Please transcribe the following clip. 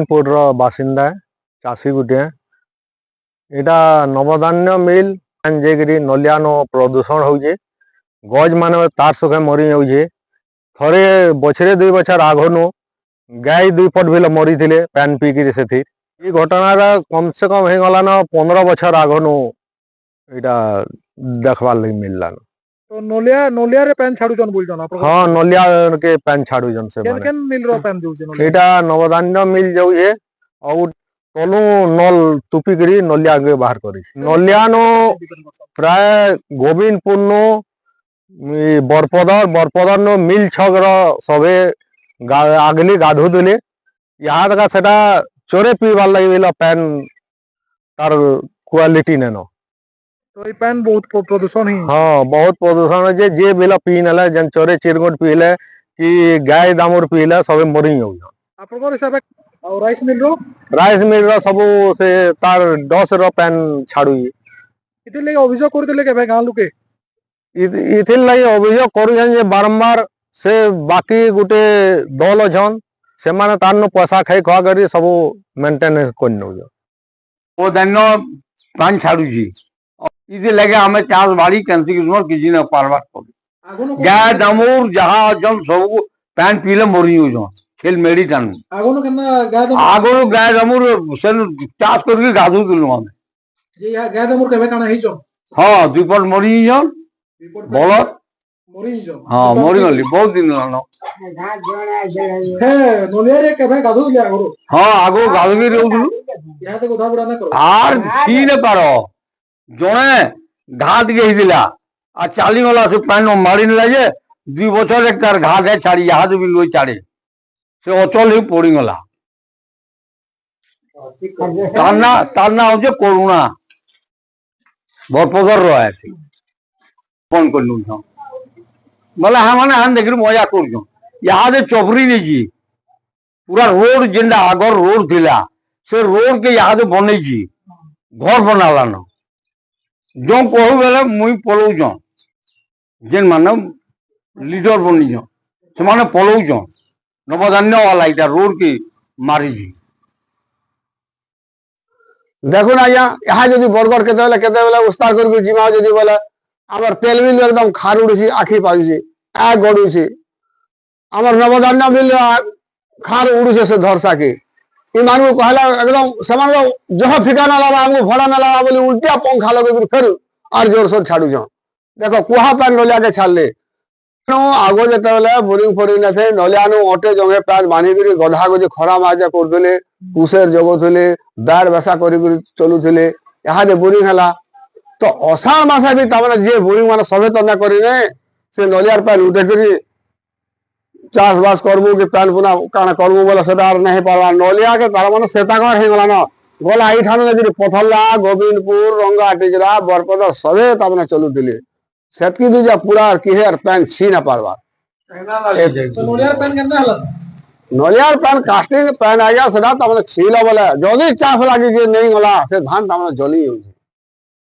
गोविंदपुर रो बासिंदा है, चाषी गुटे एटा नवधान्य मिल जेगिरी नलियानो प्रदूषण होजे गज मान तार सुखे मरी जाऊे थरे बछरे 2 बछर आगनु गाय 2 पट भी मरी थे पैन पीकि से घटना कम से कम हो गलान 15 बछर आगनु इटा देखवार लगी मिललान। तो नलिया रे पैन छाड़ुजन बोलजन आप? हाँ नलिया के पैन छाड़ुजन से केन केन मिल रो पैन जोजे एटा नवधान्य मिल जाऊे और तलु नल तुपी करी नलिया के बाहर करी नलियानो प्राय गोविंदपुर नो बरपदर नो मिल छक सबे आगली गाधुले यहाँ तक सेटा चोरे पीवार लगे पैन तार क्वालिटी नेन। तो ये पैन बहुत प्रदूषण ही? हाँ बहुत प्रदूषण है जे बिला पी नेला जन चोरे चिरगोट पीले कि गाय दामुर पीले सबे मरी जाऊ। आपन हिसाब और राइस मिल रो सब से तार 10 रो पैन छाड़ू इति लगे अभियोग करथिले के भाई गां लोके इथिर लगे अभियोग करूछन जे बारंबार से बाकी गुटे दल छन से माने तारनो पैसा खाई खा करी सब मेंटेनेंस कोन नउ ओ दन्नो पान छाड़ू जी इति लगे हमें चास बाड़ी कैंसी किस्मत किसी न पारवा कर गाय दामुर जहां जन सब पैन पीले मरी हो खेल मेडी टान आगोनो गाय दामुर सेन चास करके गाधु दिलु हम जे या गाय दामुर केबे काना ही जो हां 2 पट मरी जन बोलो मरी जो हां मरी गली बहुत दिन लानो हे नलिया रे केबे गाधु दिले आगो हां आगो गाधु के रहउलु या तो गोधा बुड़ा ना करो आर की ने पारो जणे घाट गई दिला आ चाली वाला से पैन मारी न लाजे 2 बछर एक तार घाट है छाड़ी यहाँ भी लोई छाड़े से अचल ही पड़ी गला तारना हो करुणा बरपदर रहा फोन कर लू बोले हाँ मैंने हाँ देख मजा कर यहाँ चपरी नहीं पूरा रोड जेनटा आगर रोड थिला से रोड के यहाँ बन घर बनालान जो कहू बेले मुई पलौन जेन मान लीडर बनी से पलौन नवधान्य वाला इटा रोड की मारी देखो ना यहाँ जो बरगढ़ के उस्तार कर जिमा जो बोले आमर तेल मिल एकदम खार उड़ी आखि पाजुचे आ गड़ुचे आमर नवधान्य मिल खार उड़ी से धरसा के मान को कहला एकदम से जह फिका ना लगा हमको भड़ा ना लगा बोली उल्टा पंखा लगे फिर और जोर सोर छाड़ू देखो कुहा पैन नलिया के छाड़ले आगो जो बोरिंग फोरिंग थे नलियानु अटे जंगे पैन बांधिक गधा को खरा माजा करदे कुशेर जगुले दार बेसा कर चलुले यहाँ बोरिंग है तो अषाढ़ मासे भी तमाने जे बोरिंग मान सबे तना करें से नलियार पैन उठे कर चाष बास करबू कि पैन पुना काना करबू बोले से नहीं पार्बा नलिया के तार मान सेतागर हो गला न गला यही पथला गोविंदपुर रंगा टिजरा बरपदर सबे तमाने चलुले सेतकी दूजा पूरा किहेर पैन छी ना पारवा नलियार पैन कास्टिंग पैन आ गया सदा तमने छीला बोले जदी चाष लागी जे नहीं गला से धान तमने जली हो